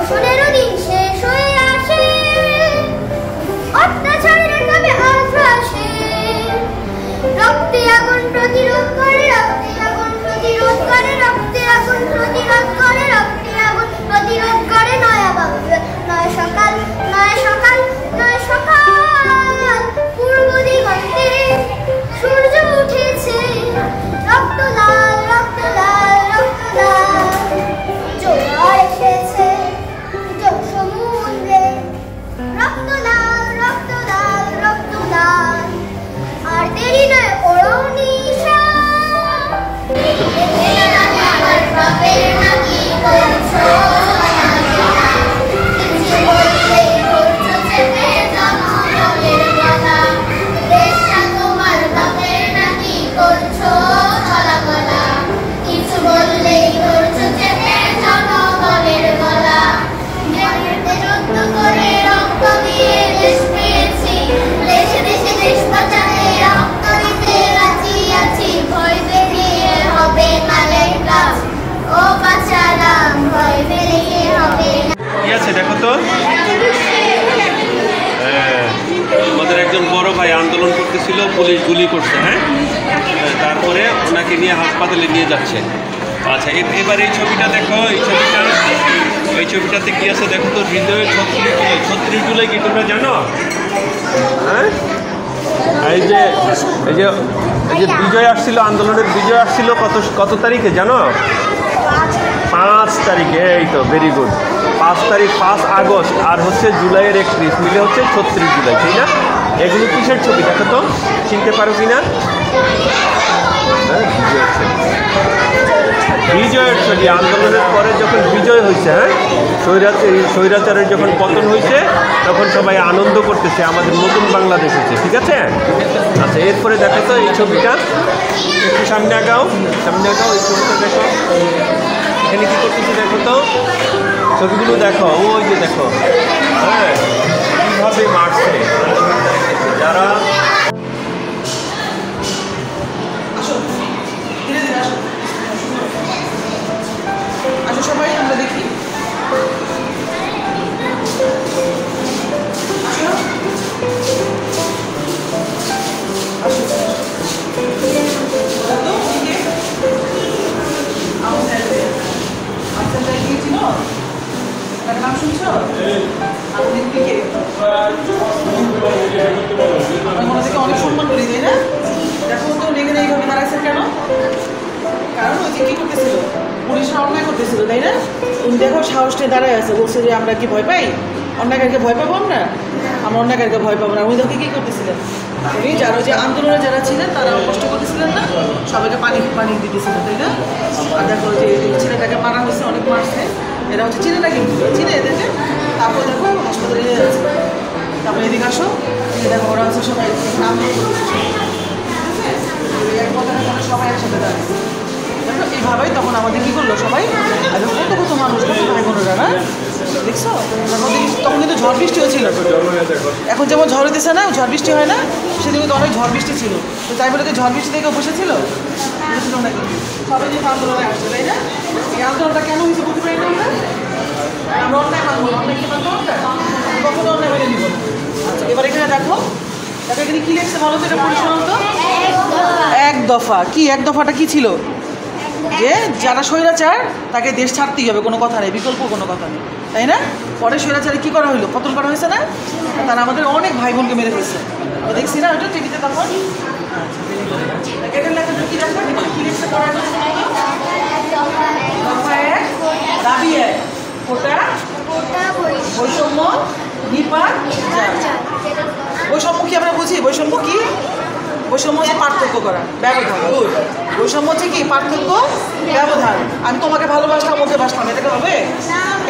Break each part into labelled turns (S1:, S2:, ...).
S1: শোষণেরও দিন শেষ হয়ে আসে, অত্যাচারের নামে আগ্রাসে রক্তে আগুন প্রতিরোধ করে, রক্তে আগুন প্রতিরোধ করে, রক্তে আগুন প্রতিরোধ করে, রক্তে আগুন প্রতিরোধ করে। নয়া বাংলা নয় সকাল, নয় সকাল, নয় সকাল, পূর্ব দিগন্তে সূর্য উঠেছে, রক্ত লাল, রক্ত লাল, রক্ত লাল, জোয়ার এসেছে সমুদ্রে, রক্ত লাল, রক্ত লাল, রক্ত লাল, আর দেরি নয় ওড়ো নিশা। আমার বাপের নাকি করছো
S2: দেখো তো, আমাদের একজন বড় ভাই আন্দোলন করতেছিল, পুলিশ গুলি করছে। হ্যাঁ, তারপরে ওনাকে নিয়ে হাসপাতালে নিয়ে যাচ্ছে। আচ্ছা, এবার এই ছবিটা দেখো, এই ছবিটাতে কি আছে দেখো তো। হৃদয়ে 36 জুলাই কি তোমরা জানো? হ্যাঁ, এই যে বিজয় আসছিল, আন্দোলনের বিজয় আসছিল কত তারিখে জানো? 5 তারিখে। এই তো, ভেরি গুড। 5 তারিখ, 5 আগস্ট আর হচ্ছে জুলাইয়ের 31 মিলে হচ্ছে 36 জুলাই, তাই না? এগুলো কিসের ছবি দেখো তো, চিনতে পারো কিনা? হ্যাঁ, বিজয়ের ছবি। আন্দোলনের পরে যখন বিজয় হয়েছে, হ্যাঁ, স্বৈরাচারের যখন পতন হয়েছে, তখন সবাই আনন্দ করতেছে, আমাদের নতুন বাংলাদেশ হচ্ছে। ঠিক আছে? আচ্ছা, এরপরে দেখো তো এই ছবিটা, একটু সামনে আগাও, এই ছবিটা দেখো। এখানে কি করতেছে দেখো তো, ছবিগুলো দেখো, ওই যে দেখো, হ্যাঁ, কীভাবে মারছে যারা।
S3: সবাই আমরা দেখি, নাম শুনছো? আমরা মনে থেকে অনেক সম্মান করি, তাই না? দেখো তো এখানে এইভাবে দাঁড়াইছে কেন? কারণ ওই যে কি করতেছিল, পুলিশরা অন্যায় করতেছিল, তাই না? তুমি দেখো সাহস নিয়ে দাঁড়ায় আছে, বলছে যে আমরা কি ভয় পাই? অন্যায়কারীকে ভয় পাবো আমরা? আমরা অন্যায়কারীকে ভয় পাবো না। উনি দেখো কি করতেছিলেন, উনি যারা যে আন্দোলনে যারা ছিলেন তারা কষ্ট করতেছিলেন না, সবাইকে পানি দিতেছিলেন, তাই না? আর দেখো যে ছেলেটাকে মারা হয়েছে, অনেক মারছে, এরা হচ্ছে চিনে না, কিন্তু চিনে এদেরকে। তারপর দেখো হাসপাতালে নিয়ে যাচ্ছে। তারপরে এদিকে আসো, দেখো ওরা হচ্ছে সবাই নাম সবাই একসাথে দাঁড়িয়ে দেখো এইভাবেই তখন আমাদের কি করলো সবাই, আর কত মানুষ, কত ভাই বোনেরা, না দেখছো? তখন কিন্তু ঝড় বৃষ্টি হয়েছিল। এখন যেমন ঝড় হইতেছে না, ঝড় বৃষ্টি হয় না, সেদিন কিন্তু অনেক ঝড় বৃষ্টি ছিল। তো তাই বলে ঝড় বৃষ্টি থেকে বসেছিল না, কিন্তু সবাই যে আন্দোলনে আসছে, তাই না? এই আন্দোলনটা কেন হয়েছে বলতে পারি না আমরা অন্যায় মানবো, অন্যায় কি মানবো, কখনো অন্যায় মেনে নিব। আচ্ছা, এবার এখানে দেখো, এখানে কি লিখছে বলো তো, এটা পরিশোধন তো এক দফা। কি এক দফাটা কি ছিল? যে যারা স্বৈরাচার তাকে দেশ ছাড়তেই হবে, কোনো কথা নেই, বিকল্প কোনো কথা নেই, তাই না? পরে স্বৈরাচারে কী করা হইলো, পতন করা হয়েছে না? তারা আমাদের অনেক ভাই বোনকে মেরে ফেলছে, দেখছি না ওটা টিভিতে তখন। দাবি এক, কোটা, বৈষম্য, নিপাত। বৈষম্য কি আমরা বুঝি? বৈষম্য কি? বৈষম্য হচ্ছে পার্থক্য করা, ব্যবধান। বৈষম্য হচ্ছে কি? পার্থক্য, ব্যবধান। আমি তোমাকে ভালোবাসলাম, ওকে বাসলাম, এটাকে হবে?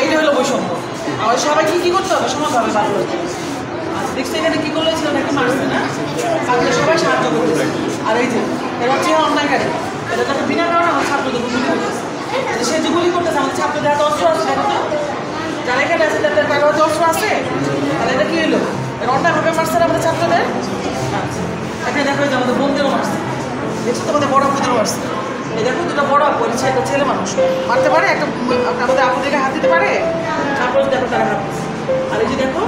S3: এইটা হলো বৈষম্য। আর সবাই কি করতে হবে? সমানভাবে বাদ করতে হবে। আচ্ছা, দেখছি এখানে কি করলে ছিল, নাকি মারছে না? তাহলে সবাই সাহায্য করতেছে। আর এই যে এরা হচ্ছে অন্যায়কারী, এটা তাকে বিনা কারণে আমার ছাত্রদের গুলি করতেছে। সে যে গুলি করতেছে, আমাদের ছাত্রদের হাতে অস্ত্র আছে, দেখো তো, যারা এখানে আছে তাদের কারো হাতে অস্ত্র আছে, তাহলে এটা কি হলো? এরা অন্যায়ভাবে মারছে না আমাদের ছাত্রদের। আচ্ছা, এখানে দেখো যে আমাদের বোনদেরও মারছে, দেখছো তোমাদের বড় আপুদেরও মারছে। এই দেখো দুটো বড় আপু, একটা ছেলে মানুষ মারতে পারে, একটা আমাদের আপুদেরকে হাত দিতে পারে? তারপর দেখো তারা হাঁটতেছে। আর এই যে দেখো